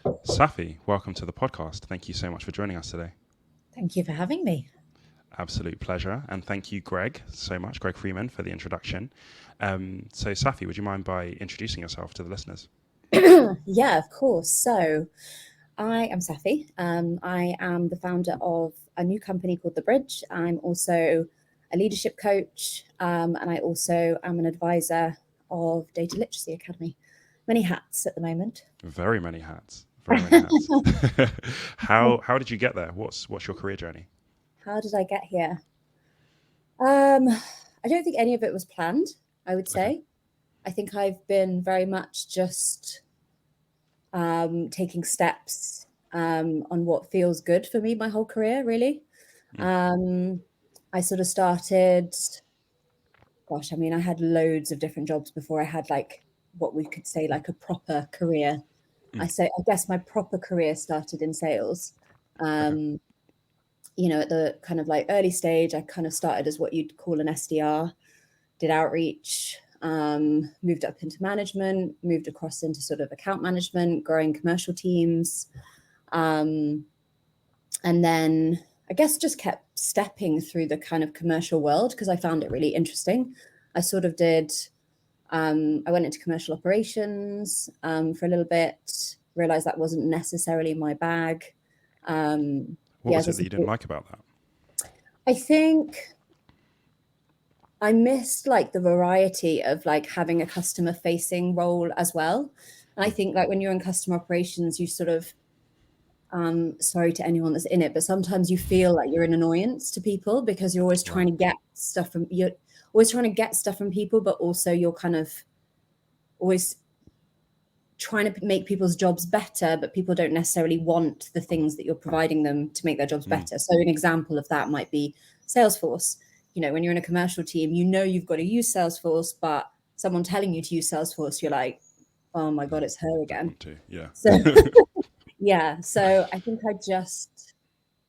Saafi, welcome to the podcast. Thank you so much for joining us today. Thank you for having me. Absolute pleasure. And thank you, Greg, so much, Greg Freeman, for the introduction. So, Saafi, would you mind by introducing yourself to the listeners? Yeah, of course. So I am Saafi. I am the founder of a new company called The Bridge. I'm also a leadership coach, and I also am an advisor of Data Literacy Academy. Many hats at the moment. Very many hats. Very many hats. How did you get there? What's your career journey? How did I get here? I don't think any of it was planned, I would say. Okay. I think I've been very much just taking steps on what feels good for me my whole career, really. I sort of started, gosh, I mean, I had loads of different jobs before I had like what we could say like a proper career. I guess my proper career started in sales. Okay. At the kind of like early stage, I kind of started as what you'd call an SDR, did outreach, moved up into management, moved across into sort of account management, growing commercial teams. And then I guess just kept stepping through the kind of commercial world because I found it really interesting. I sort of did, I went into commercial operations for a little bit, realized that wasn't necessarily my bag. What was it that you didn't like about that? I think I missed like the variety of like having a customer facing role as well. And I think like when you're in customer operations, you sort of, sorry to anyone that's in it, but sometimes you feel like you're an annoyance to people because you're always trying to get stuff from people, but also you're kind of always trying to make people's jobs better, but people don't necessarily want the things that you're providing them to make their jobs better. So an example of that might be Salesforce. When you're in a commercial team, you've got to use Salesforce, but someone telling you to use Salesforce, you're like, oh my God, it's her again. Yeah. So yeah. So I think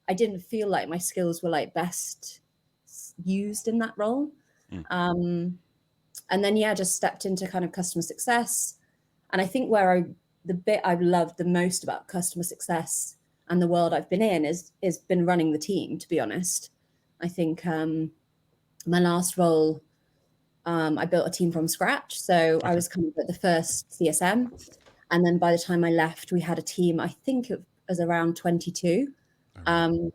I didn't feel like my skills were like best used in that role. And then, just stepped into kind of customer success. And I think the bit I've loved the most about customer success and the world I've been in is been running the team, to be honest. I think my last role, I built a team from scratch. So I was kind of like the first CSM. And then by the time I left, we had a team, I think it was around 22. And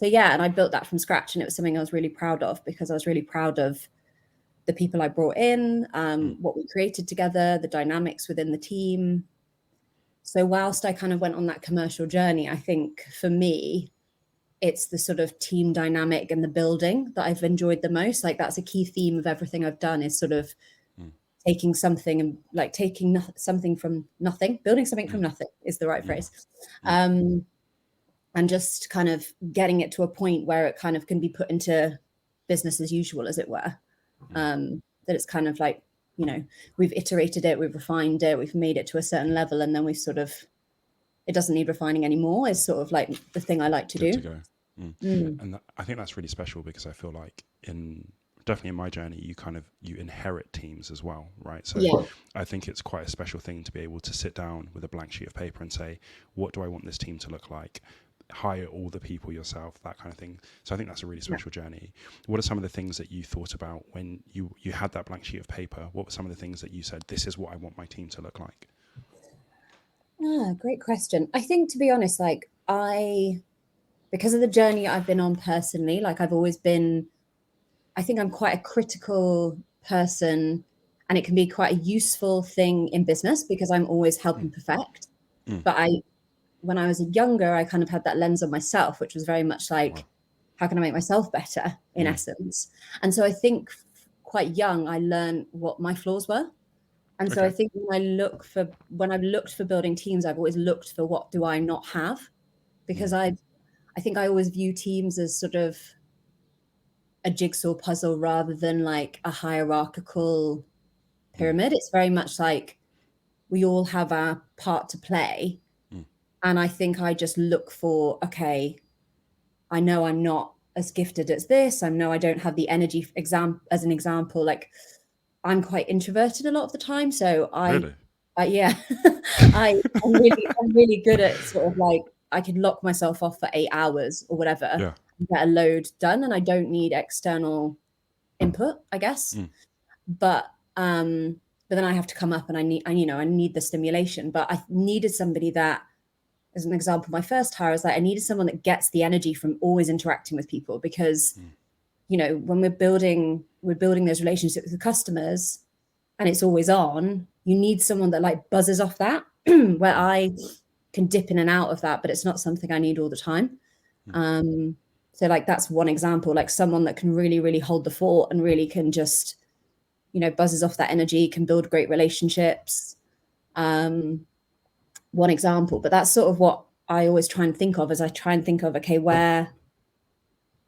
I built that from scratch. And it was something I was really proud of because I was really proud of the people I brought in, what we created together, the dynamics within the team. So whilst I kind of went on that commercial journey, I think for me, it's the sort of team dynamic and the building that I've enjoyed the most. Like that's a key theme of everything I've done is sort of taking something and like taking something from nothing, building something from nothing is the right phrase. And just kind of getting it to a point where it kind of can be put into business as usual, as it were. That it's kind of like, we've iterated it, we've refined it, we've made it to a certain level, and then we've sort of, it doesn't need refining anymore is sort of like the thing I like to do. To go. And I think that's really special because I feel like definitely in my journey, you inherit teams as well, right? So I think it's quite a special thing to be able to sit down with a blank sheet of paper and say, what do I want this team to look like? Hire all the people yourself, that kind of thing. So I think that's a really special journey. What are some of the things that you thought about when you had that blank sheet of paper? What were some of the things that you said, this is what I want my team to look like? Great question. I think, to be honest, like because of the journey I've been on personally, like I've always been, I think I'm quite a critical person, and it can be quite a useful thing in business because I'm always helping perfect. But when I was younger, I kind of had that lens on myself, which was very much like, how can I make myself better in essence? And so I think quite young, I learned what my flaws were. And so I think when I've looked for building teams, I've always looked for what do I not have? Because I think I always view teams as sort of a jigsaw puzzle rather than like a hierarchical pyramid. It's very much like we all have our part to play. And I think I just look for, okay, I know I'm not as gifted as this. I know I don't have the energy as an example, like I'm quite introverted a lot of the time. So Really? Yeah, I'm really good at sort of like, I can lock myself off for 8 hours or whatever, Yeah. and get a load done, and I don't need external input, I guess. But then I have to come up and I need the stimulation. But I needed somebody that, as an example, my first hire is like, I needed someone that gets the energy from always interacting with people, because when we're building those relationships with the customers and it's always on, you need someone that like buzzes off that, where I can dip in and out of that, but it's not something I need all the time. So like, that's one example, like someone that can really, really hold the fort and really can just, buzzes off that energy, can build great relationships. One example, but that's sort of what I always try and think of, as I try and think of, okay, where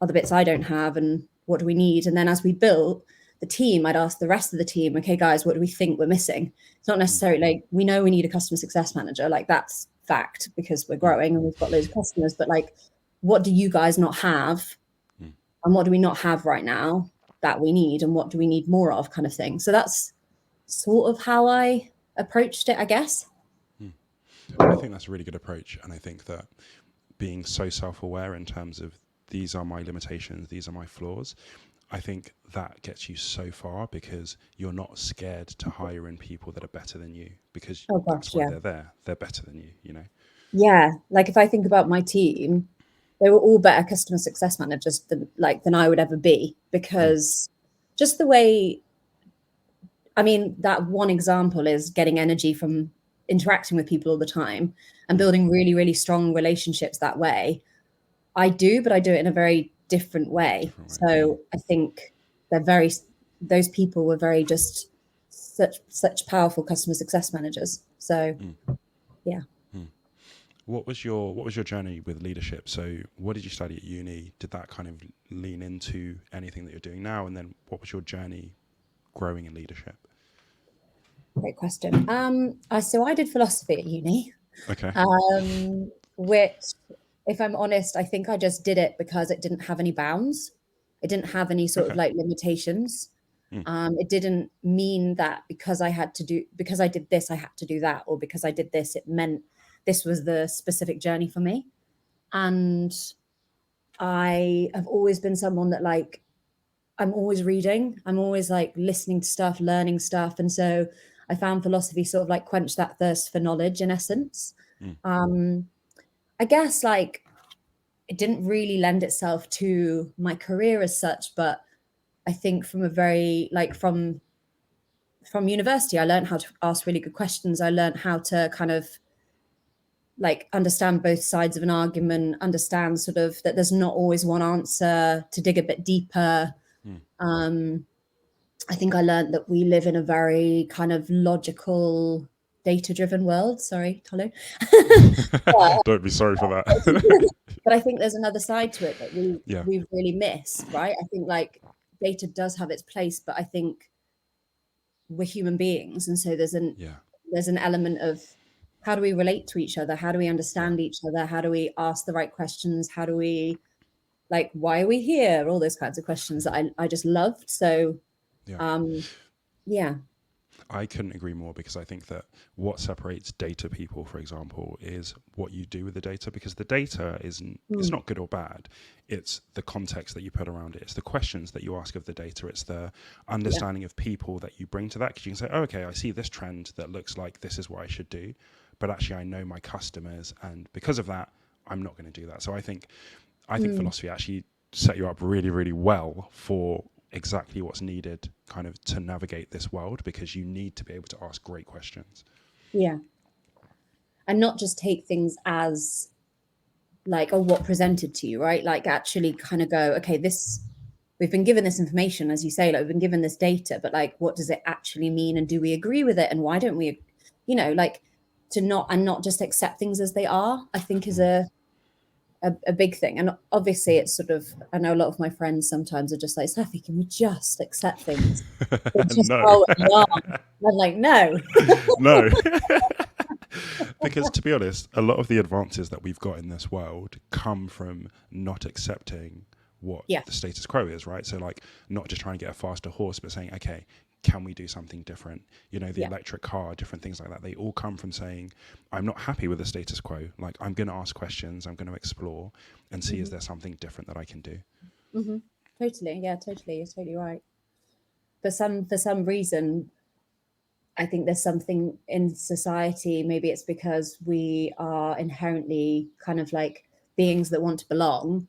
are the bits I don't have and what do we need? And then as we built the team, I'd ask the rest of the team, okay, guys, what do we think we're missing? It's not necessarily like, we know we need a customer success manager, like that's fact, because we're growing and we've got loads of customers, but like, what do you guys not have? And what do we not have right now that we need? And what do we need more of, kind of thing? So that's sort of how I approached it, I guess. I think that's a really good approach. And I think that being so self-aware in terms of, these are my limitations, these are my flaws, I think that gets you so far, because you're not scared to hire in people that are better than you, because that's why they're there. They're better than you, Yeah. Like if I think about my team, they were all better customer success managers than I would ever be, because just the way, I mean, that one example is getting energy from interacting with people all the time and building really, really strong relationships that way. I do, but I do it in a very different way. So I think those people were very just such powerful customer success managers. So yeah. What was your journey with leadership? So what did you study at uni? Did that kind of lean into anything that you're doing now? And then what was your journey growing in leadership? Great question. So I did philosophy at uni. Okay. Which, if I'm honest, I think I just did it because it didn't have any bounds. It didn't have any sort of like limitations. It didn't mean that because I did this, I had to do that, or because I did this, it meant this was the specific journey for me. And I have always been someone that like, I'm always reading. I'm always like listening to stuff, learning stuff. And so I found philosophy sort of like quench that thirst for knowledge, in essence. I guess like it didn't really lend itself to my career as such, but I think from a very like from university, I learned how to ask really good questions. I learned how to kind of like understand both sides of an argument, understand sort of that there's not always one answer, to dig a bit deeper. I think I learned that we live in a very kind of logical, data-driven world. Sorry, Tolu. Don't be sorry for that. But I think there's another side to it that we really miss, right? I think like data does have its place, but I think we're human beings, and so there's an element of how do we relate to each other? How do we understand each other? How do we ask the right questions? How do we like, why are we here? All those kinds of questions that I just loved. So I couldn't agree more, because I think that what separates data people, for example, is what you do with the data, because the data isn't, it's not good or bad. It's the context that you put around it. It's the questions that you ask of the data. It's the understanding of people that you bring to that. Because you can say, oh, okay, I see this trend that looks like this is what I should do, but actually I know my customers, and because of that, I'm not going to do that. So I think philosophy actually set you up really, really well for exactly what's needed kind of to navigate this world, because you need to be able to ask great questions. Yeah. And not just take things as like, oh, what presented to you, right? Like actually kind of go, okay, we've been given this information, as you say, like we've been given this data, but like, what does it actually mean? And do we agree with it? And why don't we, like not just accept things as they are, I think is a big thing. And obviously it's sort of, I know a lot of my friends sometimes are just like, Saafi, can we just accept things? Just No. I'm like, no. No. Because to be honest, a lot of the advances that we've got in this world come from not accepting what the status quo is, right? So like not just trying to get a faster horse, but saying, okay, can we do something different? You know, the electric car, different things like that, they all come from saying, I'm not happy with the status quo. Like, I'm going to ask questions, I'm going to explore and see, is there something different that I can do? Totally. Yeah, totally. You're totally right. For some reason, I think there's something in society, maybe it's because we are inherently kind of like beings that want to belong.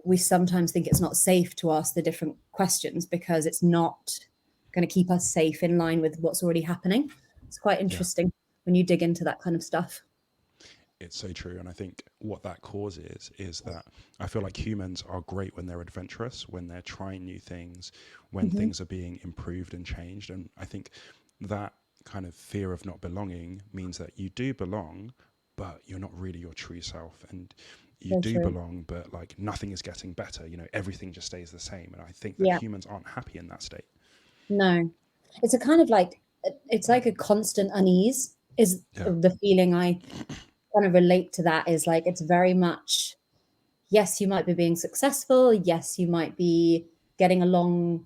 We sometimes think it's not safe to ask the different questions because it's not going to keep us safe in line with what's already happening. It's quite interesting when you dig into that kind of stuff. It's so true. And I think what that causes is that I feel like humans are great when they're adventurous, when they're trying new things, when things are being improved and changed. And I think that kind of fear of not belonging means that you do belong, but you're not really your true self. And you do belong, but like nothing is getting better. You know, everything just stays the same. And I think that humans aren't happy in that state. No, it's a kind of like, it's like a constant unease is the feeling I kind of relate to. That is like, it's very much, yes, you might be being successful. Yes, you might be getting along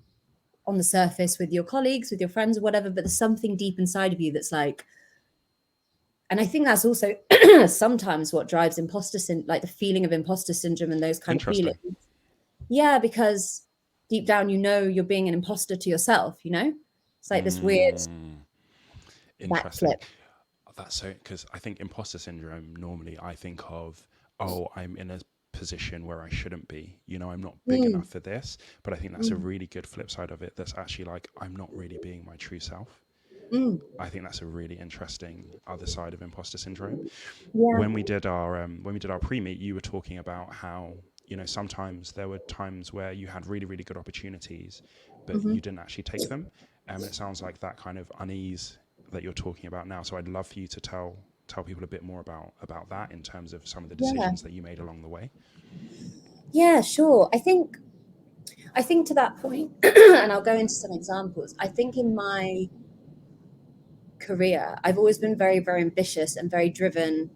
on the surface with your colleagues, with your friends, or whatever, but there's something deep inside of you that's like, and I think that's also sometimes what drives imposter syndrome, like the feeling of imposter syndrome and those kind of feelings. Yeah, because deep down, you know, you're being an imposter to yourself, you know? It's like this weird backflip. That's so, because I think imposter syndrome, normally I think of, oh, I'm in a position where I shouldn't be, you know, I'm not big enough for this. But I think that's a really good flip side of it. That's actually like, I'm not really being my true self. I think that's a really interesting other side of imposter syndrome. When we did our pre-meet, you were talking about how, you know, sometimes there were times where you had really, really good opportunities, but you didn't actually take them. And it sounds like that kind of unease that you're talking about now. So I'd love for you to tell people a bit more about that in terms of some of the decisions that you made along the way. Yeah, sure. I think to that point, and I'll go into some examples. I think in my career, I've always been very, very ambitious and very driven.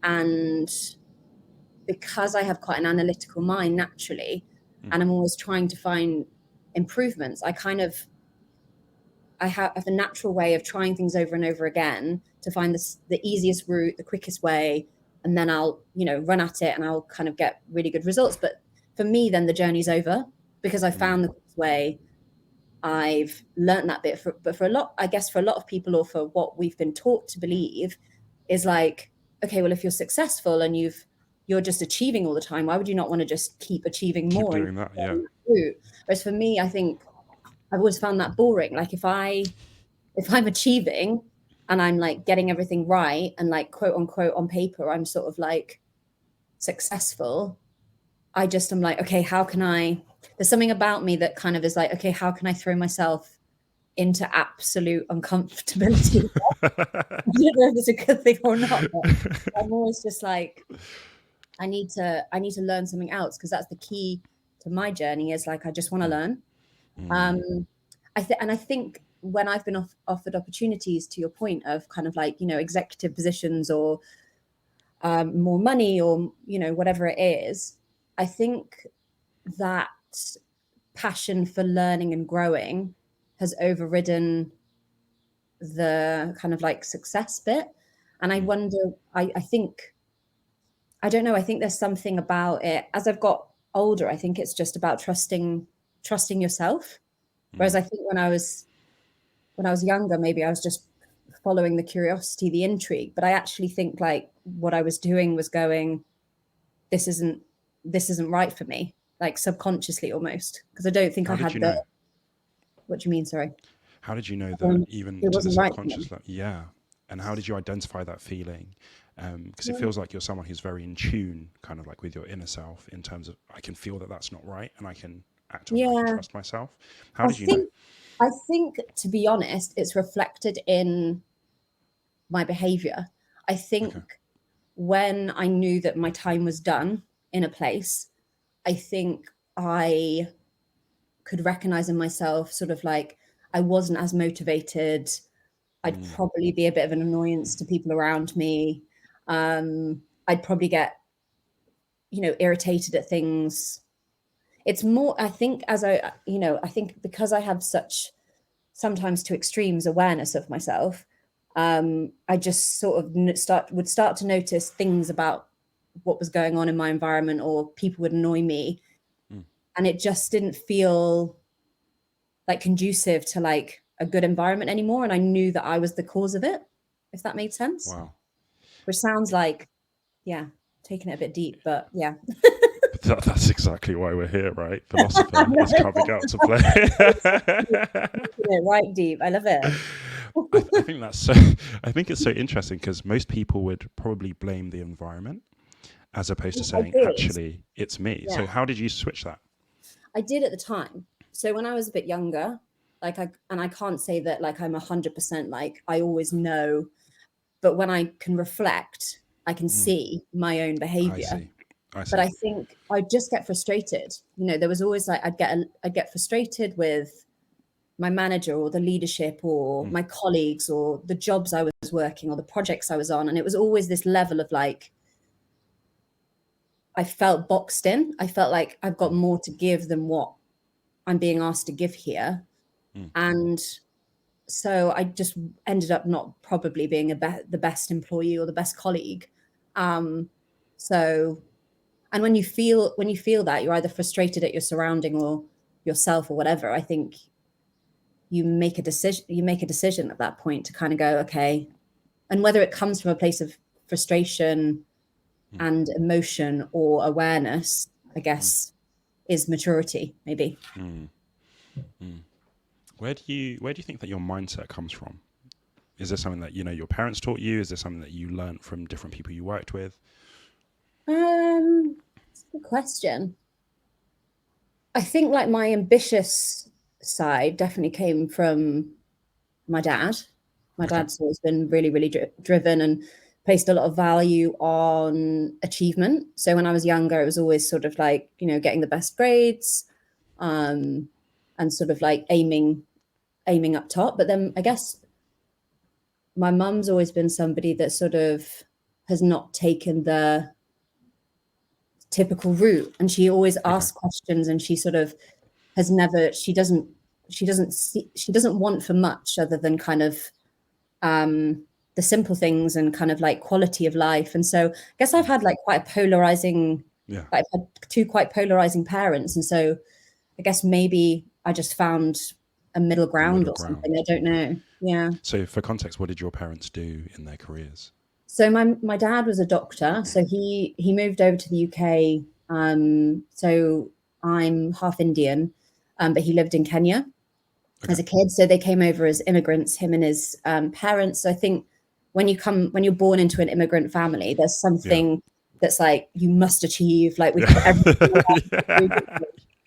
And because I have quite an analytical mind naturally, and I'm always trying to find improvements, I have a natural way of trying things over and over again to find the easiest route, the quickest way, and then I'll, you know, run at it and I'll kind of get really good results. But for me, then the journey's over because I found the quickest way. I've learned that bit. But for a lot of people, or for what we've been taught to believe, is like, okay, well, if you're successful and you're just achieving all the time, why would you not want to just keep achieving more? Keep doing that, yeah. Whereas for me, I think I've always found that boring. Like if I'm achieving and I'm like getting everything right and like quote unquote on paper, I'm sort of like successful. I'm like, okay, there's something about me that kind of is like, okay, how can I throw myself into absolute uncomfortability? I don't know if it's a good thing or not, but I'm always just like, I need to learn something else, because that's the key to my journey, is like, I just want to learn. I think when I've been offered opportunities, to your point of kind of like, you know, executive positions or more money or, you know, whatever it is, I think that passion for learning and growing has overridden the kind of like success bit. And I wonder, I think, I don't know, I think there's something about it. As I've got older, I think it's just about trusting yourself. Whereas I think when I was younger, maybe I was just following the curiosity, the intrigue. But I actually think like what I was doing was going, this isn't right for me, like subconsciously almost, because I don't think I had the. What do you mean? Sorry. How did you know that even it to the wasn't right subconscious level? Yeah. And how did you identify that feeling? Because it feels like you're someone who's very in tune, kind of like with your inner self, in terms of, I can feel that that's not right and I can act on it, I can trust myself. How did you know? I think, to be honest, it's reflected in my behavior. I think when I knew that my time was done in a place, I think I could recognize in myself sort of like I wasn't as motivated. I'd probably be a bit of an annoyance to people around me. I'd probably get, you know, irritated at things. It's more, I think, I think because I have such sometimes to extremes awareness of myself, I just sort of would start to notice things about what was going on in my environment, or people would annoy me. And it just didn't feel like conducive to like a good environment anymore. And I knew that I was the cause of it, if that made sense. Wow. Which sounds like, taking it a bit deep, but yeah. That's exactly why we're here, right? Philosopher is coming out to play. Right deep. I love it. I think I think it's so interesting, because most people would probably blame the environment as opposed to saying, actually, it's me. Yeah. So how did you switch that? I did at the time. So when I was a bit younger, I can't say that like I'm 100% like I always know, but when I can reflect, I can see my own behavior. I see. But I think I'd just get frustrated. There was always like I'd get frustrated with my manager or the leadership or my colleagues or the jobs I was working or the projects I was on. And it was always this level of like, I felt boxed in. I felt like I've got more to give than what I'm being asked to give here. And so I just ended up not probably being the best employee or the best colleague. And when you feel that you're either frustrated at your surrounding or yourself or whatever, I think you make a decision at that point to kind of go, okay. And whether it comes from a place of frustration and emotion or awareness, I guess, is maturity, maybe. Where do you think that your mindset comes from? Is this something that your parents taught you? Is this something that you learned from different people you worked with? That's a good question. I think like my ambitious side definitely came from my dad. My dad's always been really, really driven and placed a lot of value on achievement. So when I was younger, it was always sort of like, getting the best grades, and sort of like aiming up top. But then I guess my mum's always been somebody that sort of has not taken the typical route, and she always asks questions, and she sort of has never, she doesn't want for much other than kind of the simple things and kind of like quality of life. And so I guess I've had like quite a polarizing, I've had two quite polarizing parents. And so I guess maybe I just found a middle ground or something. I don't know. Yeah. So for context, what did your parents do in their careers? So my dad was a doctor. So he moved over to the UK. So I'm half Indian, but he lived in Kenya as a kid. So they came over as immigrants, him and his parents. So I think when you're born into an immigrant family, there's something that's like you must achieve. Like we've got everything.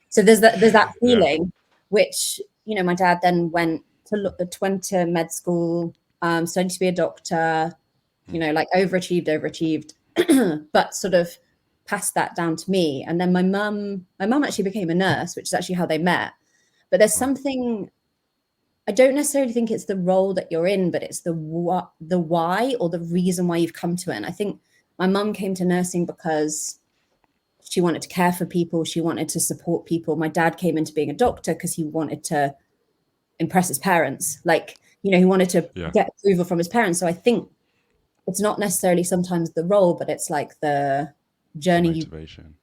So there's that feeling, which my dad then went to med school, studied to be a doctor. Like overachieved, but sort of passed that down to me. And then my mum actually became a nurse, which is actually how they met. But there's something, I don't necessarily think it's the role that you're in, but it's the why or the reason why you've come to it. And I think my mum came to nursing because she wanted to care for people. She wanted to support people. My dad came into being a doctor because he wanted to impress his parents. Like, he wanted to get approval from his parents. So I think it's not necessarily sometimes the role, but it's like the journey. The motivation.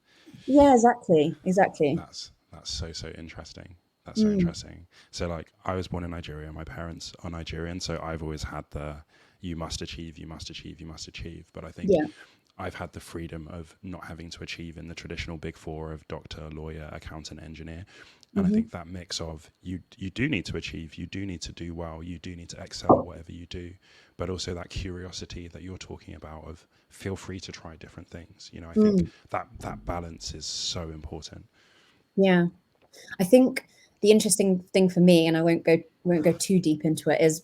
Yeah, exactly. That's so interesting. That's so interesting. So like I was born in Nigeria. My parents are Nigerian. So I've always had you must achieve. But I think I've had the freedom of not having to achieve in the traditional big four of doctor, lawyer, accountant, engineer. And I think that mix of you do need to achieve, you do need to do well, you do need to excel at whatever you do, but also that curiosity that you're talking about of feel free to try different things. I think that balance is so important. Yeah. I think the interesting thing for me, and I won't go too deep into it, is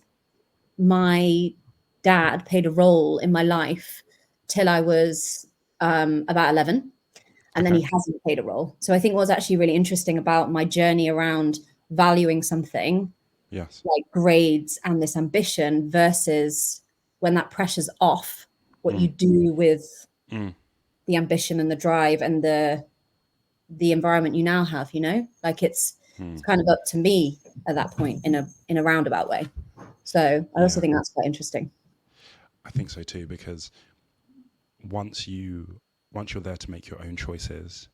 my dad played a role in my life till I was about 11. And then he hasn't played a role. So I think what's actually really interesting about my journey around valuing something, like grades and this ambition, versus when that pressure's off, what you do with the ambition and the drive and the environment you now have, like it's it's kind of up to me at that point in a roundabout way. So I also think that's quite interesting. I think so too, because once you're there to make your own choices,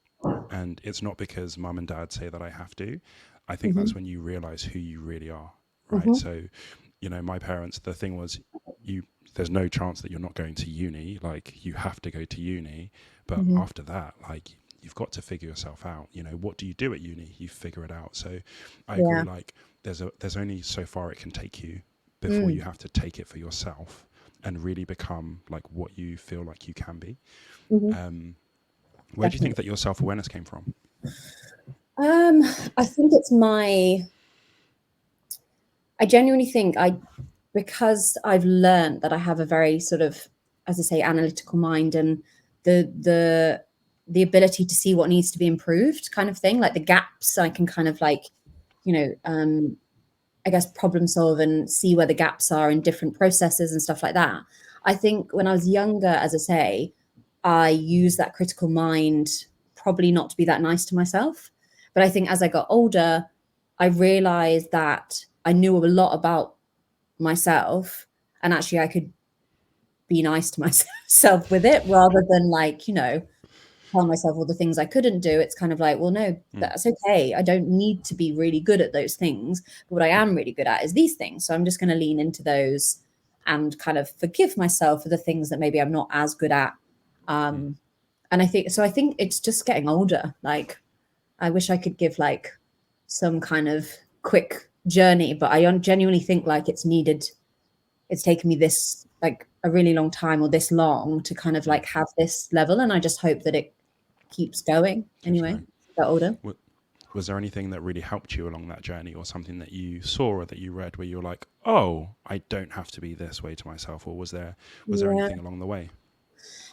and it's not because mum and dad say that I have to, I think that's when you realize who you really are, right? So, you know, my parents, the thing was, there's no chance that you're not going to uni, like you have to go to uni, but after that, like you've got to figure yourself out. You know, what do you do at uni? You figure it out. So I agree, like there's only so far it can take you before you have to take it for yourself and really become like what you feel like you can be. Where do you think that your self-awareness came from? I think it's I genuinely think because I've learned that I have a very sort of, as I say, analytical mind, and the ability to see what needs to be improved, kind of thing, like the gaps, I can kind of like, you know, I guess problem solve and see where the gaps are in different processes and stuff like that. I think when I was younger, as I say, I used that critical mind probably not to be that nice to myself. But I think as I got older, I realized that I knew a lot about myself, and actually I could be nice to myself with it, rather than like, you know, tell myself all the things I couldn't do. It's kind of like, well, no, that's okay. I don't need to be really good at those things. But what I am really good at is these things. So I'm just going to lean into those and kind of forgive myself for the things that maybe I'm not as good at. And I think it's just getting older. Like, I wish I could give like some kind of quick journey, but I genuinely think like it's taken me this like a really long time, or this long, to kind of like have this level. And I just hope that it keeps going anyway. Get older. Was there anything that really helped you along that journey, or something that you saw or that you read where you're like, oh, I don't have to be this way to myself? Or was there anything along the way?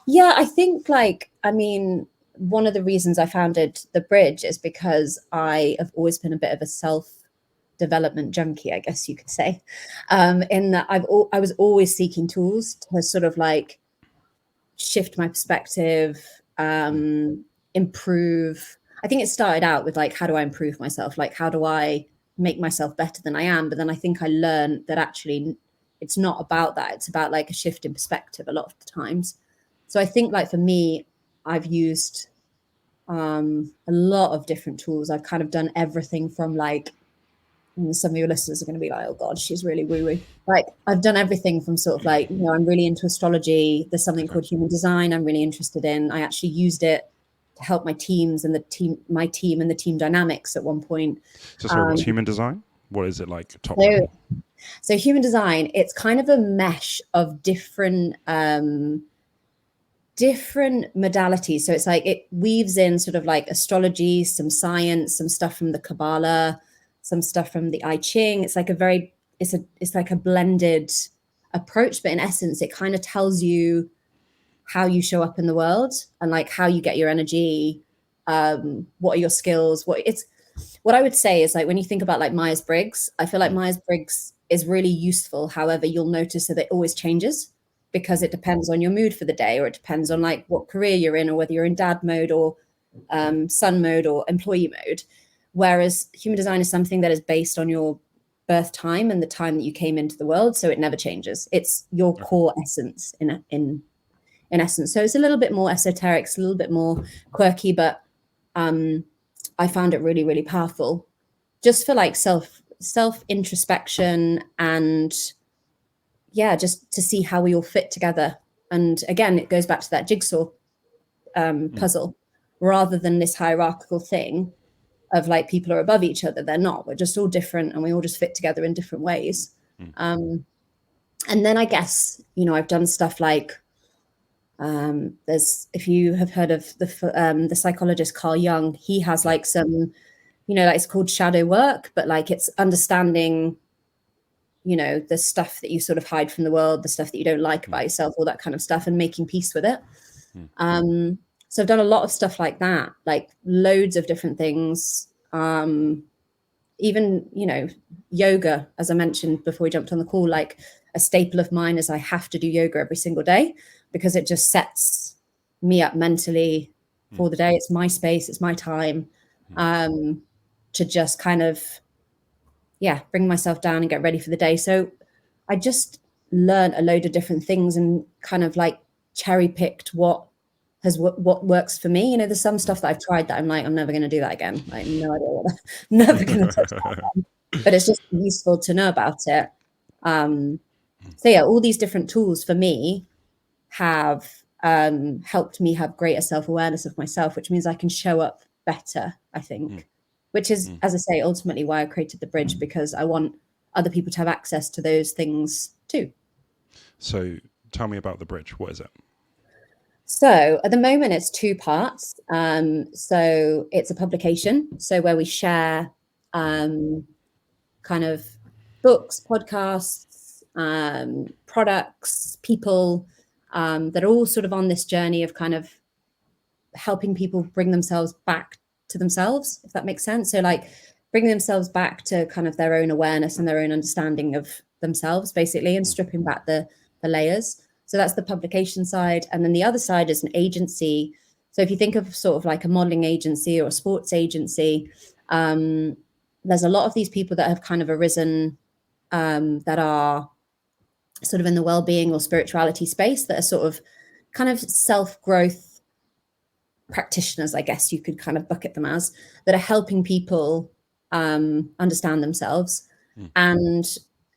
Yeah, I think like, I mean, one of the reasons I founded The Bridge is because I have always been a bit of a self-development junkie, I guess you could say, in that I was always seeking tools to sort of like shift my perspective, improve. I think it started out with like, how do I improve myself? Like, how do I make myself better than I am? But then I think I learned that actually it's not about that. It's about like a shift in perspective a lot of the times. So I think like for me, I've used a lot of different tools. I've kind of done everything from like, some of your listeners are going to be like, oh God, she's really woo-woo. Like, I've done everything from sort of like, you know, I'm really into astrology. There's something called human design I'm really interested in. I actually used it to help my teams and my team and the team dynamics at one point. So sorry, what's human design? What is it like top level? So human design, it's kind of a mesh of different modalities. So it's like, it weaves in sort of like astrology, some science, some stuff from the Kabbalah, some stuff from the I Ching. It's like it's like a blended approach, but in essence, it kind of tells you how you show up in the world and like how you get your energy. What are your skills? What I would say is like, when you think about like Myers-Briggs, I feel like Myers-Briggs is really useful. However, you'll notice that it always changes because it depends on your mood for the day, or it depends on like what career you're in, or whether you're in dad mode or son mode or employee mode. Whereas human design is something that is based on your birth time and the time that you came into the world. So it never changes. It's your core essence in essence. So it's a little bit more esoteric, it's a little bit more quirky, but I found it really, really powerful just for like self introspection, and just to see how we all fit together. And again, it goes back to that jigsaw puzzle, rather than this hierarchical thing of like people are above each other. They're not. We're just all different, and we all just fit together in different ways. And then I guess, you know, I've done stuff like if you have heard of the psychologist Carl Jung, he has like some, you know, like it's called shadow work, but like it's understanding, you know, the stuff that you sort of hide from the world, the stuff that you don't like about yourself, all that kind of stuff, and making peace with it. So I've done a lot of stuff like that, like loads of different things. Even, you know, yoga, as I mentioned before we jumped on the call, like a staple of mine is I have to do yoga every single day because it just sets me up mentally for the day. It's my space, it's my time. to just kind of, bring myself down and get ready for the day. So I just learned a load of different things and kind of like cherry picked what works for me. There's some stuff that I've tried that I'm like, I'm never going to do that again. Like, no idea what I'm never going to touch that again. But it's just useful to know about it. So all these different tools for me have helped me have greater self-awareness of myself, which means I can show up better, I think, which is, as I say, ultimately why I created the bridge, because I want other people to have access to those things too. So tell me about the bridge. What is it? So at the moment, it's 2 parts. So it's a publication, so where we share kind of books, podcasts, products, people that are all sort of on this journey of kind of helping people bring themselves back to themselves, if that makes sense. So like bringing themselves back to kind of their own awareness and their own understanding of themselves, basically, and stripping back the layers. So that's the publication side. And then the other side is an agency. So if you think of sort of like a modeling agency or a sports agency, there's a lot of these people that have kind of arisen that are sort of in the well-being or spirituality space, that are sort of kind of self-growth practitioners, I guess you could kind of bucket them as, that are helping people understand themselves. And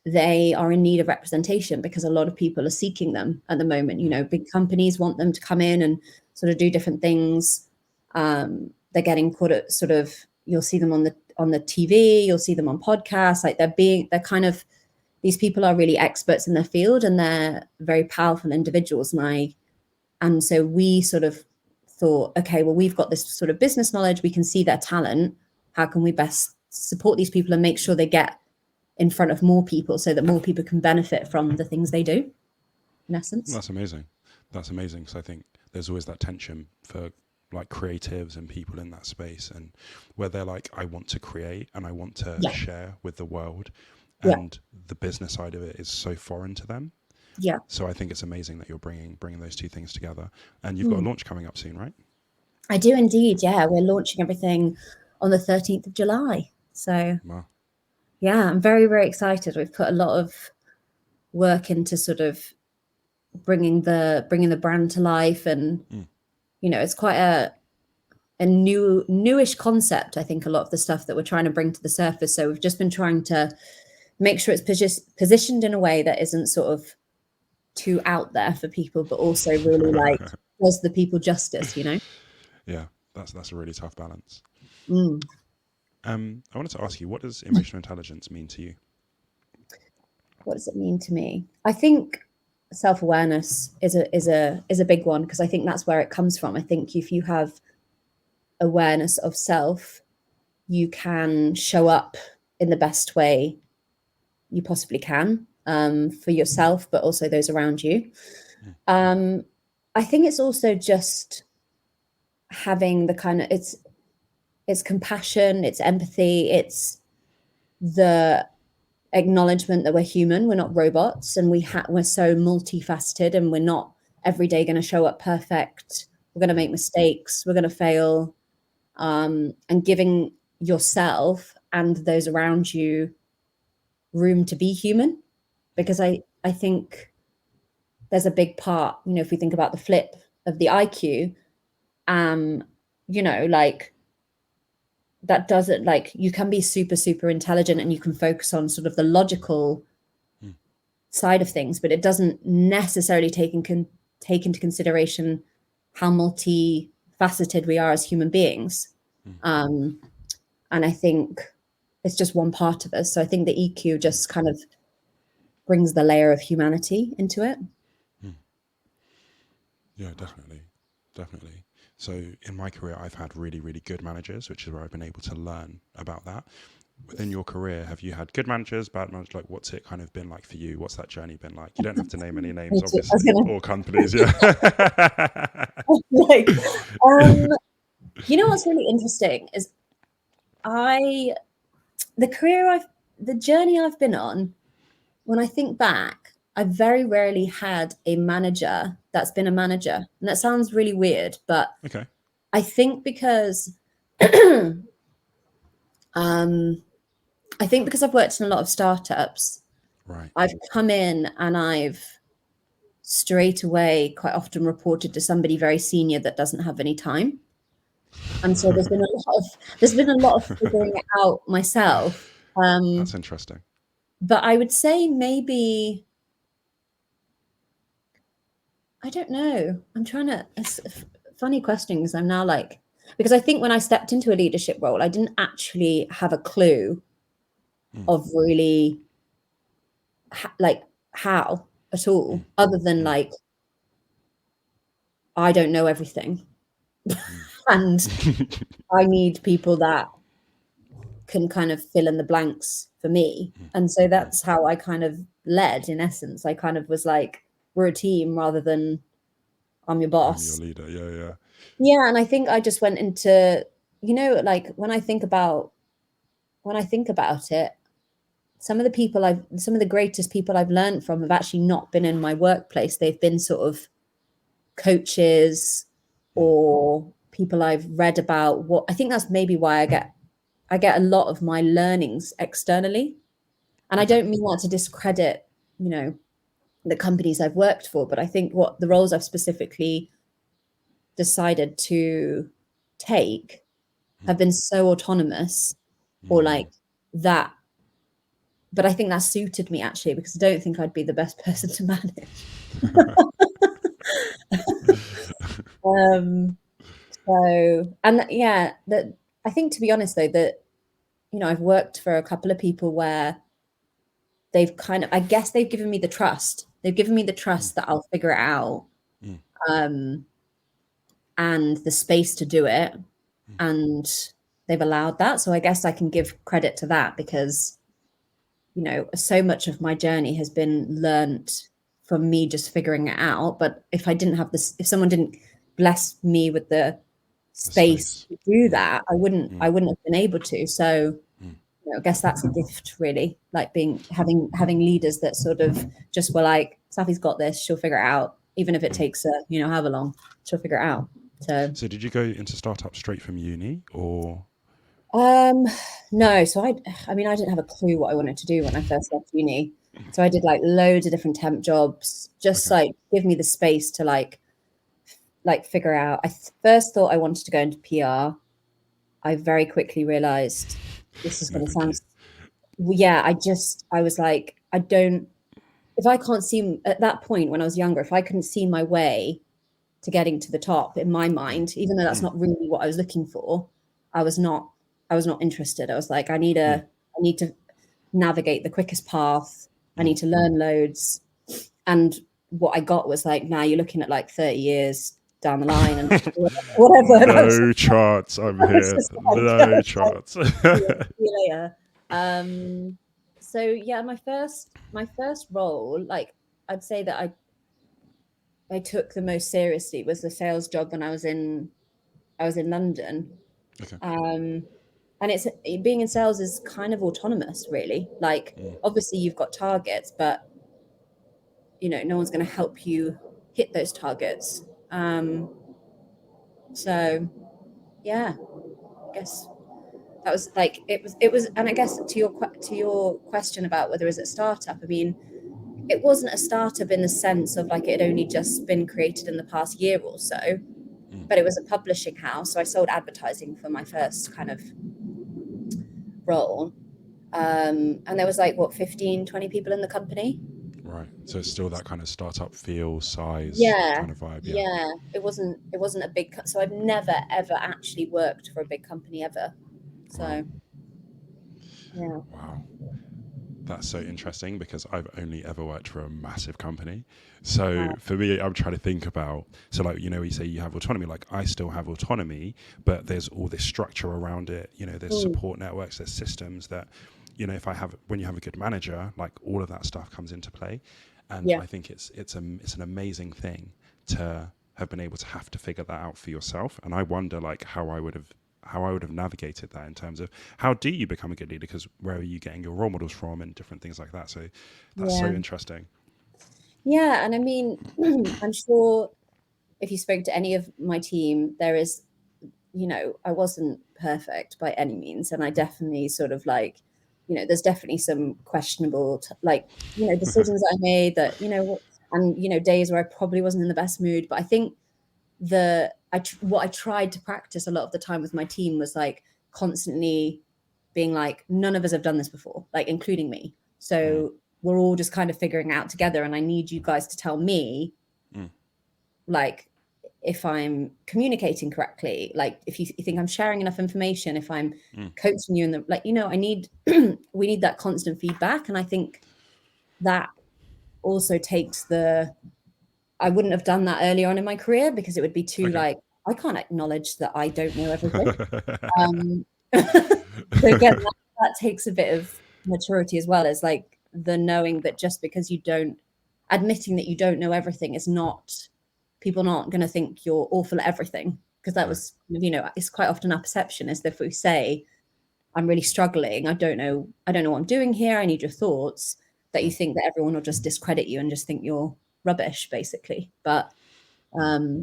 they are in need of representation because a lot of people are seeking them at the moment. Big companies want them to come in and sort of do different things. They're getting caught at sort of, you'll see them on the TV, you'll see them on podcasts, like they're kind of, these people are really experts in their field and they're very powerful individuals. And so we sort of thought, okay, well, we've got this sort of business knowledge, we can see their talent. How can we best support these people and make sure they get in front of more people so that more people can benefit from the things they do, in essence? That's amazing. Because I think there's always that tension for like creatives and people in that space, and where they're like, I want to create and I want to share with the world, and the business side of it is so foreign to them. Yeah. So I think it's amazing that you're bringing those two things together, and you've got a launch coming up soon, right? I do indeed. Yeah. We're launching everything on the 13th of July. So wow. Yeah, I'm very, very excited. We've put a lot of work into sort of bringing the brand to life, and it's quite a newish concept. I think a lot of the stuff that we're trying to bring to the surface. So we've just been trying to make sure it's positioned in a way that isn't sort of too out there for people, but also really like does the people justice. Yeah, that's a really tough balance. I wanted to ask you, what does emotional intelligence mean to you? What does it mean to me? I think self-awareness is a big one, because I think that's where it comes from. I think if you have awareness of self, you can show up in the best way you possibly can for yourself, but also those around you. I think it's also just having the kind of, it's compassion, it's empathy, it's the acknowledgement that we're human, we're not robots, and we're so multifaceted, and we're not every day going to show up perfect. We're going to make mistakes, we're going to fail, and giving yourself and those around you room to be human, because I think there's a big part, if we think about the flip of the IQ, like that doesn't, like, you can be super, super intelligent and you can focus on sort of the logical side of things, but it doesn't necessarily take into consideration how multifaceted we are as human beings. And I think it's just one part of us. So I think the EQ just kind of brings the layer of humanity into it. Yeah, definitely. So in my career, I've had really, really good managers, which is where I've been able to learn about that. Within your career, have you had good managers, bad managers? Like, what's it kind of been like for you? What's that journey been like? You don't have to name any names, obviously, or companies. Yeah. What's really interesting is the journey I've been on, when I think back, I very rarely had a manager that's been a manager. And that sounds really weird, but okay. I think because I think because I've worked in a lot of startups, Right. I've come in and I've straight away quite often reported to somebody very senior that doesn't have any time. And so there's been a lot of figuring it out myself. That's interesting. But I would say maybe, I don't know. I'm trying to, funny questions. I'm now like, because I think when I stepped into a leadership role, I didn't actually have a clue of really like how at all, other than like, I don't know everything. And I need people that can kind of fill in the blanks for me. And so that's how I kind of led, in essence. I kind of was like, we're a team rather than I'm your boss. I'm your leader. Yeah. Yeah. And I think I just went into, like when I think about it, some of the greatest people I've learned from have actually not been in my workplace. They've been sort of coaches or people I've read about. What I think that's maybe why I get a lot of my learnings externally. And I don't mean that to discredit, the companies I've worked for, but I think what the roles I've specifically decided to take have been so autonomous or like that. But I think that suited me actually, because I don't think I'd be the best person to manage. I think, to be honest though, that, I've worked for a couple of people where they've kind of, I guess they've given me the trust. They've given me the trust that I'll figure it out, and the space to do it. And they've allowed that. So I guess I can give credit to that, because, so much of my journey has been learnt from me just figuring it out. But if I didn't have this, if someone didn't bless me with the space to do that, I wouldn't have been able to. So I guess that's a gift, really, like having leaders that sort of just were like, Saafi's got this, she'll figure it out, even if it takes however long, she'll figure it out. So did you go into startup straight from uni, or? No. So I didn't have a clue what I wanted to do when I first left uni. So I did like loads of different temp jobs, just like give me the space to like figure out. I first thought I wanted to go into PR. I very quickly realized this is going to sound, I was like, if I can't see, at that point when I was younger, if I couldn't see my way to getting to the top in my mind, even though that's not really what I was looking for, I was not interested. I was like, I need to navigate the quickest path. I need to learn loads. And what I got was like, now you're looking at like 30 years down the line and whatever. No chance. I'm here. No chance. See you later. So yeah, my first role, like I'd say that I took the most seriously was the sales job when I was in London. Okay. And it's, being in sales is kind of autonomous, really. Like obviously you've got targets, but no one's going to help you hit those targets. So yeah, I guess that was like, it was, and I guess to your question about whether it's a startup, I mean, it wasn't a startup in the sense of like it had only just been created in the past year or so, but it was a publishing house. So I sold advertising for my first kind of role. And there was like 15, 20 people in the company. Right. So it's still that kind of startup feel, size, kind of vibe. Yeah. It wasn't a big, so I've never ever actually worked for a big company ever. So Wow. yeah. Wow. That's so interesting, because I've only ever worked for a massive company. So for me, I'm trying to think about, so like, you say you have autonomy, like I still have autonomy, but there's all this structure around it. There's support networks, there's systems that, when you have a good manager, like all of that stuff comes into play. And I think it's an amazing thing to have been able to have to figure that out for yourself. And I wonder like how I would have navigated that, in terms of how do you become a good leader, because where are you getting your role models from and different things like that. So that's so interesting. Yeah. And I mean, I'm sure if you spoke to any of my team, there is I wasn't perfect by any means. And I definitely sort of like, there's definitely some questionable, decisions I made that, and, days where I probably wasn't in the best mood. But I think what I tried to practice a lot of the time with my team was like constantly being like, none of us have done this before, like including me. So we're all just kind of figuring it out together. And I need you guys to tell me, like, if I'm communicating correctly, like if you think I'm sharing enough information, if I'm coaching you in the, like, we need that constant feedback. And I think that also takes I wouldn't have done that early on in my career because it would be too like, I can't acknowledge that I don't know everything. So again, that takes a bit of maturity as well, as like the knowing that just because admitting that you don't know everything is not, people aren't going to think you're awful at everything, because that was, it's quite often our perception is that if we say, I'm really struggling, I don't know what I'm doing here, I need your thoughts, that you think that everyone will just discredit you and just think you're rubbish, basically. But I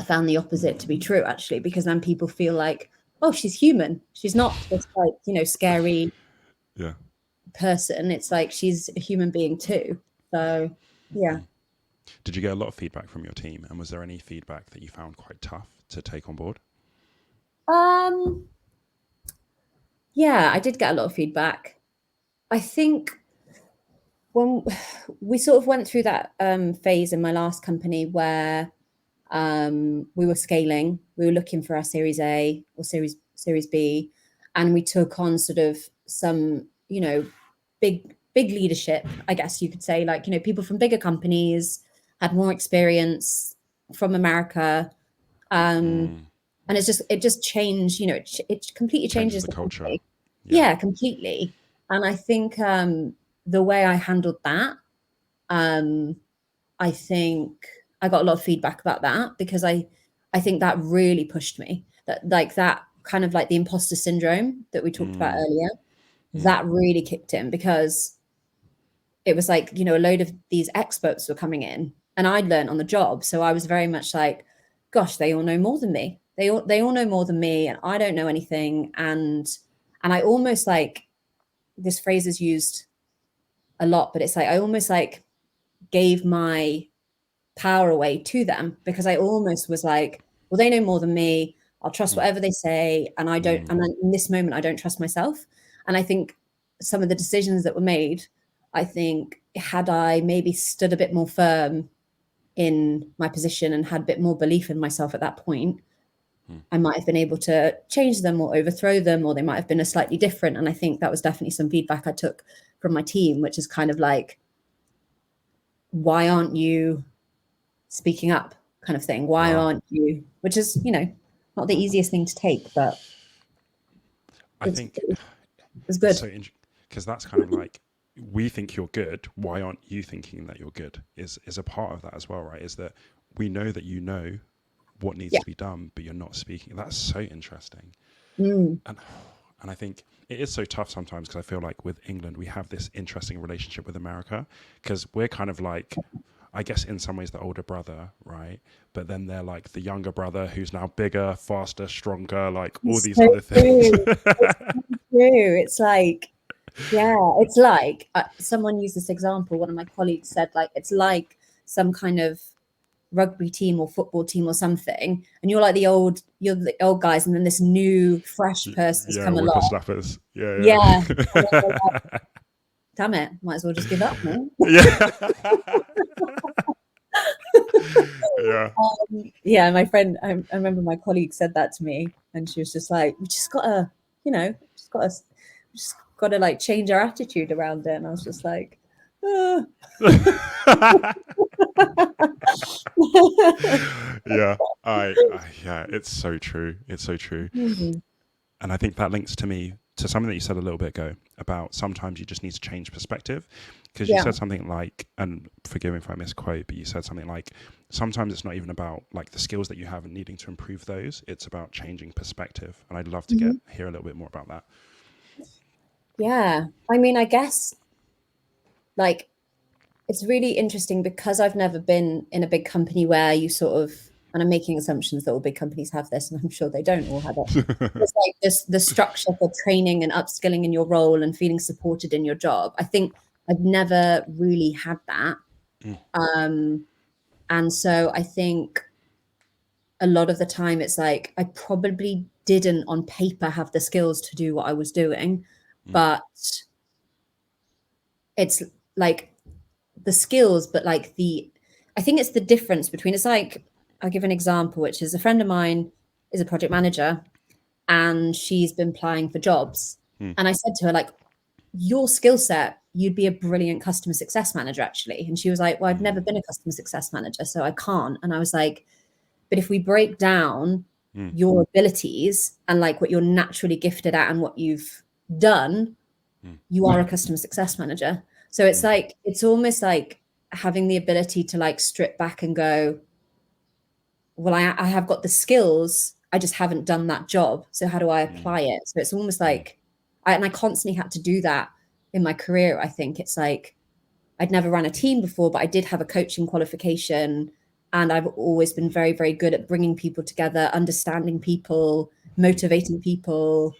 found the opposite to be true, actually, because then people feel like, oh, she's human. She's not this like, scary person. It's like she's a human being too. So, yeah. Did you get a lot of feedback from your team? And was there any feedback that you found quite tough to take on board? Yeah, I did get a lot of feedback. I think when we sort of went through that phase in my last company where we were scaling, we were looking for our Series A or Series B, and we took on sort of some, big leadership, I guess you could say, like, people from bigger companies had more experience from America. And it just changed, it completely changes the culture. Yeah, completely. And I think the way I handled that, I think I got a lot of feedback about that, because I think that really pushed me. That kind of like the imposter syndrome that we talked about earlier, that really kicked in, because it was like, a load of these experts were coming in and I'd learned on the job. So I was very much like, gosh, they all know more than me. They all know more than me, and I don't know anything. And I almost, like, this phrase is used a lot, but it's like I almost like gave my power away to them, because I almost was like, well, they know more than me, I'll trust whatever they say. And I don't, and in this moment, I don't trust myself. And I think some of the decisions that were made, I think had I maybe stood a bit more firm in my position and had a bit more belief in myself at that point, I might have been able to change them or overthrow them, or they might have been a slightly different. And I think that was definitely some feedback I took from my team, which is kind of like, why aren't you speaking up, kind of thing? Why aren't you? Which is, not the easiest thing to take, but I think it's good. So because that's kind of like, we think you're good, why aren't you thinking that you're good, is a part of that as well, right? Is that we know that you know what needs to be done, but you're not speaking. That's so interesting. And I think it is so tough sometimes, because I feel like with England, we have this interesting relationship with America, because we're kind of like, I guess in some ways the older brother, right? But then they're like the younger brother who's now bigger, faster, stronger, like all these other things. It's like, yeah, it's like someone used this example. One of my colleagues said, like, it's like some kind of rugby team or football team or something, and you're the old guys, and then this new fresh person's come along. Whippersnappers. Yeah. Like, damn it, might as well just give up, man. Yeah. My friend, I remember my colleague said that to me, and she was just like, we just gotta like change our attitude around it. And I was just like, yeah, it's so true. It's so true. And I think that links to something that you said a little bit ago about sometimes you just need to change perspective, because you said something like, and forgive me if I misquote, but you said something like, sometimes it's not even about like the skills that you have and needing to improve those, it's about changing perspective. And I'd love to hear a little bit more about that. Yeah, I mean, I guess like it's really interesting, because I've never been in a big company where you sort of and I'm making assumptions that all big companies have this, and I'm sure they don't all have it. It's like this, the structure for training and upskilling in your role and feeling supported in your job. I think I've never really had that. And so I think a lot of the time it's like I probably didn't on paper have the skills to do what I was doing, but it's like the skills, but like I think it's the difference between, it's like, I'll give an example, which is a friend of mine is a project manager and she's been applying for jobs. And I said to her, like, your skill set, you'd be a brilliant customer success manager, actually. And she was like, well, I've never been a customer success manager, so I can't. And I was like, but if we break down your abilities and like what you're naturally gifted at and what you've done, you are a customer success manager. So it's like, it's almost like having the ability to like strip back and go, well, I have got the skills, I just haven't done that job. So how do I apply it? So it's almost like, I constantly had to do that in my career. I think it's like, I'd never run a team before, but I did have a coaching qualification. And I've always been very, very good at bringing people together, understanding people, motivating people.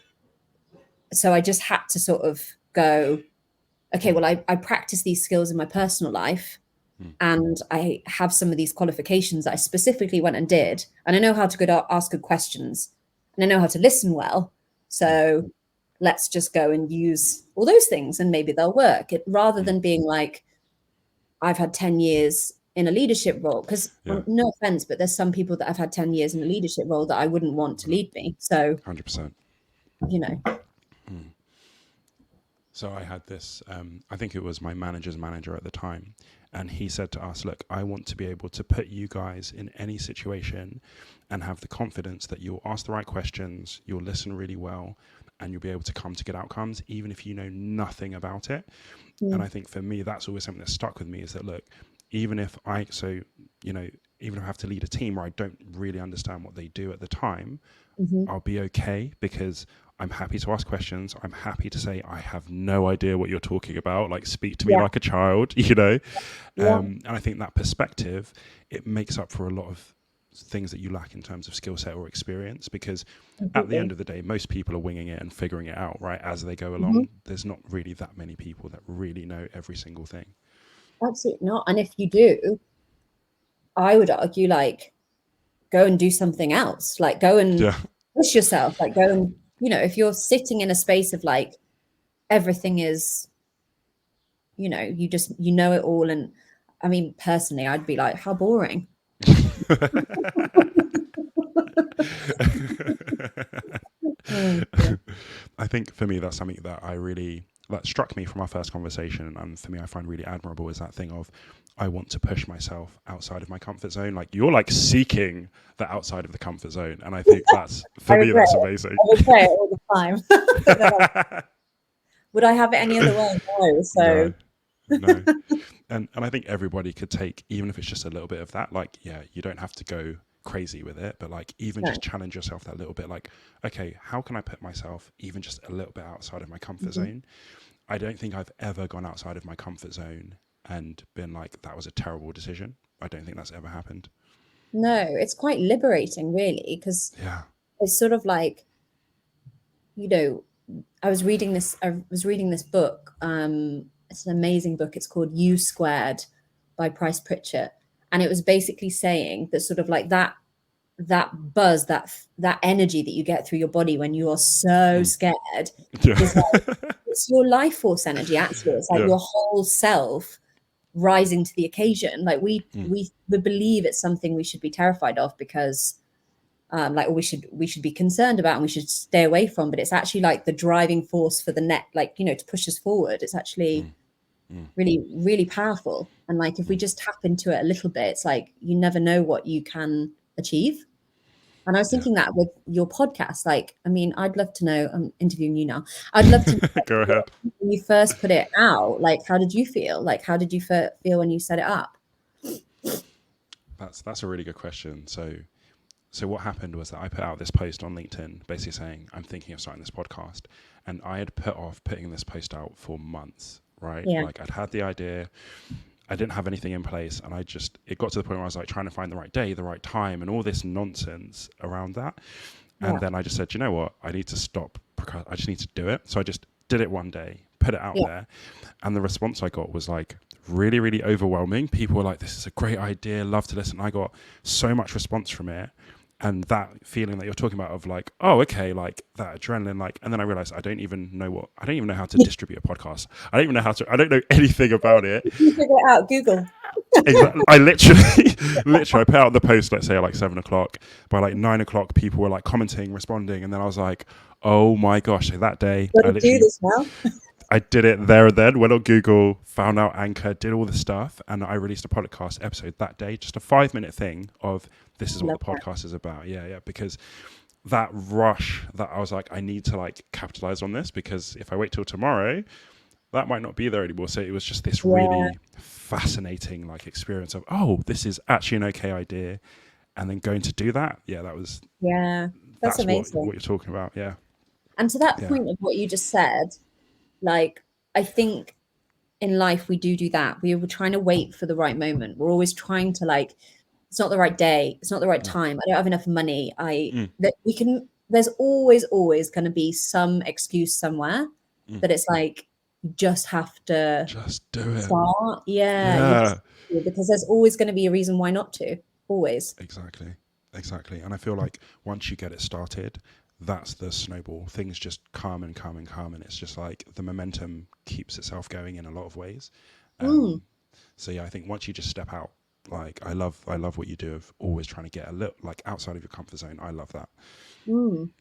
So I just had to sort of go, okay, well, I practice these skills in my personal life. And I have some of these qualifications that I specifically went and did. And I know how to ask good questions. And I know how to listen well. So let's just go and use all those things and maybe they'll work. Rather than being like, I've had 10 years in a leadership role. Because no offense, but there's some people that have had 10 years in a leadership role that I wouldn't want to lead me. So 100%. You know. So I had this, I think it was my manager's manager at the time. And he said to us, look, I want to be able to put you guys in any situation and have the confidence that you'll ask the right questions, you'll listen really well, and you'll be able to come to good outcomes, even if you know nothing about it. And I think for me, that's always something that stuck with me is that, look, even if I have to lead a team where I don't really understand what they do at the time, I'll be okay because I'm happy to ask questions. I'm happy to say, I have no idea what you're talking about. Like, speak to me like a child, you know? And I think that perspective, it makes up for a lot of things that you lack in terms of skill set or experience, because at the end of the day, most people are winging it and figuring it out, right? As they go along, there's not really that many people that really know every single thing. Absolutely not. And if you do, I would argue, like, go and do something else. Like, go and push yourself. Like, go and, you know, if you're sitting in a space of like, everything is, you know, you know it all. And I mean, personally, I'd be like, how boring. I think for me, that's something that struck me from our first conversation. And for me, I find really admirable is that thing of, I want to push myself outside of my comfort zone. Like, you're like seeking the outside of the comfort zone. And I think that's, for me, that's amazing. I would say it all the time. Would I have it any other way? No. So no. And I think everybody could take, even if it's just a little bit of that, like, yeah, you don't have to go crazy with it, but like, even just challenge yourself that little bit, like, okay, how can I put myself even just a little bit outside of my comfort zone? I don't think I've ever gone outside of my comfort zone and been like, that was a terrible decision. I don't think that's ever happened. No, it's quite liberating, really, because it's sort of like, you know, I was reading this book. It's an amazing book. It's called U Squared by Price Pritchett. And it was basically saying that sort of like that buzz, that energy that you get through your body when you are so scared, is like, it's your life force energy, actually. It's like your whole self rising to the occasion. Like we believe it's something we should be terrified of because like, or we should be concerned about and we should stay away from, but it's actually like the driving force for the net, like, you know, to push us forward. It's actually really, really powerful. And like, if we just tap into it a little bit, it's like, you never know what you can achieve. And I was thinking that with your podcast, like, I mean, I'd love to know, I'm interviewing you now. I'd love to know, go ahead. When you first put it out, like, how did you feel? Like, how did you feel when you set it up? That's a really good question. So what happened was that I put out this post on LinkedIn basically saying, I'm thinking of starting this podcast. And I had put off putting this post out for months, right? Like, I'd had the idea. I didn't have anything in place, and it got to the point where I was like trying to find the right day, the right time, and all this nonsense around that. And then I just said, you know what, I need to stop. I just need to do it. So I just did it one day, put it out there, and the response I got was like really, really overwhelming. People were like, this is a great idea, love to listen. I got so much response from it. And that feeling that you're talking about of like, oh, okay, like that adrenaline, like, and then I realized I don't even know how to distribute a podcast. I don't know anything about it. You figure it out, Google. Exactly. I literally I put out the post, let's say at like 7 o'clock. By like 9 o'clock, people were like commenting, responding. And then I was like, oh my gosh, so that day, I do this now. I did it there and then, went on Google, found out Anchor, did all the stuff. And I released a podcast episode that day, just a 5-minute thing of this is what the podcast is about. Yeah. Because that rush that I was like, I need to like capitalize on this, because if I wait till tomorrow, that might not be there anymore. So it was just this really fascinating like experience of, oh, this is actually an okay idea. And then going to do that. Yeah, that's amazing. What you're talking about. Yeah. And to that point of what you just said, like, I think in life we do that. We were trying to wait for the right moment. We're always trying to like, it's not the right day. It's not the right time. I don't have enough money. There's always going to be some excuse somewhere that it's like, you just have to do it. Start. Because there's always going to be a reason why not to. Always. Exactly. And I feel like once you get it started, that's the snowball. Things just come and come and come, and it's just like the momentum keeps itself going in a lot of ways. So yeah, I think once you just step out, like I love what you do of always trying to get a little like outside of your comfort zone. I love that. Well,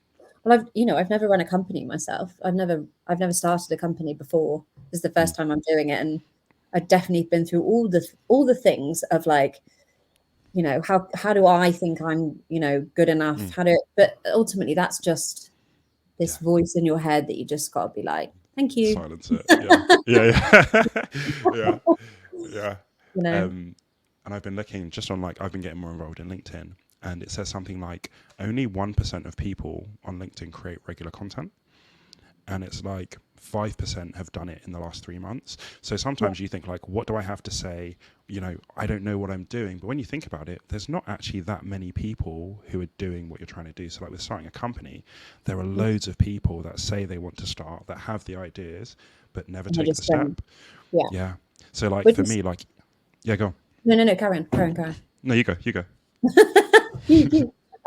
I've never run a company myself. I've never started a company before. This is the first time I'm doing it, and I've definitely been through all the things of like, how do I think I'm, good enough? But ultimately that's just this voice in your head that you just got to be like, thank you. Silence it. Yeah. And I've been looking just on like, I've been getting more involved in LinkedIn, and it says something like only 1% of people on LinkedIn create regular content. And it's like 5% have done it in the last 3 months. So sometimes you think like, what do I have to say? I don't know what I'm doing. But when you think about it, there's not actually that many people who are doing what you're trying to do. So like with starting a company, there are loads of people that say they want to start, that have the ideas, but never take the step. Yeah. So like for me, like, go on. No, carry on. No, you go. You.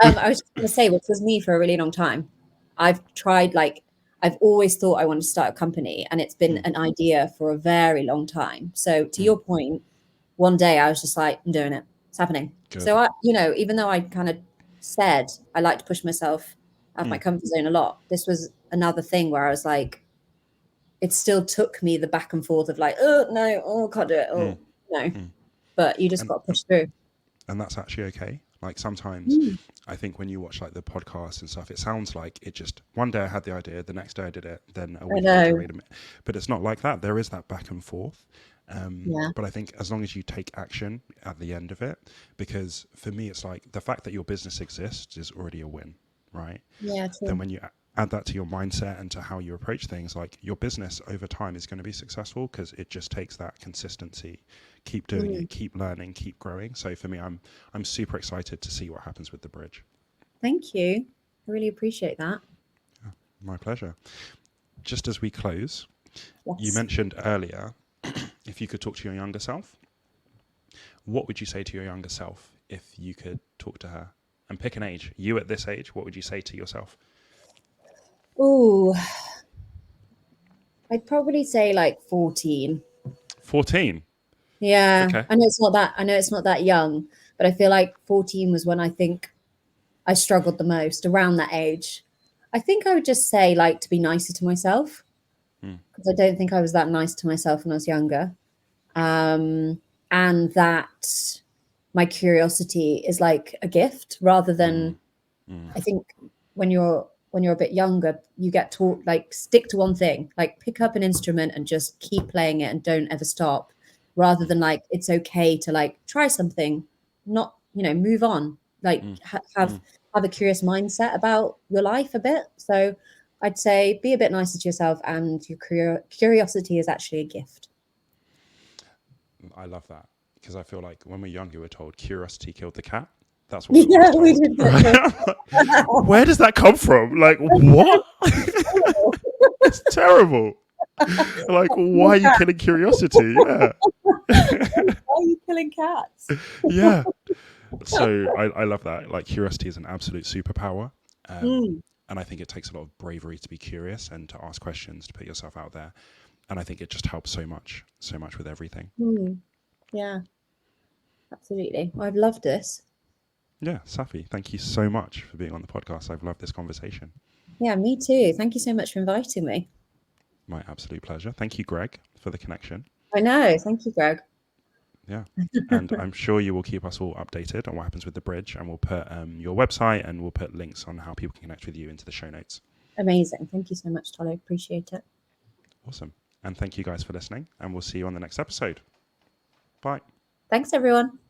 I was just going to say, which was me for a really long time. I've tried I've always thought I wanted to start a company, and it's been an idea for a very long time. So to your point, one day I was just like, I'm doing it. It's happening. Good. So I, even though I kind of said I like to push myself out of my comfort zone a lot, this was another thing where I was like, it still took me the back and forth of like, oh no, oh can't do it, oh no. But you just got to push through. And that's actually okay. Like sometimes I think when you watch like the podcasts and stuff, it sounds like it just one day I had the idea, the next day I did it, then a week later, wait a minute. But it's not like that. There is that back and forth. But I think as long as you take action at the end of it, because for me, it's like the fact that your business exists is already a win, right? Yeah, true. Then when you add that to your mindset and to how you approach things, like your business over time is going to be successful because it just takes that consistency. Keep doing it, keep learning, keep growing. So for me, I'm super excited to see what happens with the bridge. Thank you. I really appreciate that. Yeah, my pleasure. Just as we close, you mentioned earlier, if you could talk to your younger self, what would you say to your younger self if you could talk to her? And pick an age. You at this age, what would you say to yourself? Ooh, I'd probably say like 14. 14? Yeah, okay. I know it's not that young, but I feel like 14 was when I think I struggled the most, around that age. I think I would just say like to be nicer to myself, because I don't think I was that nice to myself when I was younger. And that my curiosity is like a gift rather than, I think when you're a bit younger, you get taught like stick to one thing, like pick up an instrument and just keep playing it and don't ever stop, rather than like it's okay to like try something, not move on, like have a curious mindset about your life a bit. So I'd say be a bit nicer to yourself, and your curiosity is actually a gift. I love that, because I feel like when we're younger, we're told curiosity killed the cat. That's what we did. Where does that come from? Like, what? It's terrible. Like, why are you killing curiosity? Yeah. Why are you killing cats? Yeah. So I love that. Like, curiosity is an absolute superpower. And I think it takes a lot of bravery to be curious and to ask questions, to put yourself out there. And I think it just helps so much with everything. Yeah, absolutely. Well, I've loved this. Yeah, Saafi, thank you so much for being on the podcast. I've loved this conversation. Yeah, me too. Thank you so much for inviting me. My absolute pleasure. Thank you, Greg, for the connection. I know. Thank you, Greg. Yeah. And I'm sure you will keep us all updated on what happens with the bridge, and we'll put your website and we'll put links on how people can connect with you into the show notes. Amazing. Thank you so much, Tolo. Appreciate it. Awesome. And thank you guys for listening, and we'll see you on the next episode. Bye. Thanks, everyone.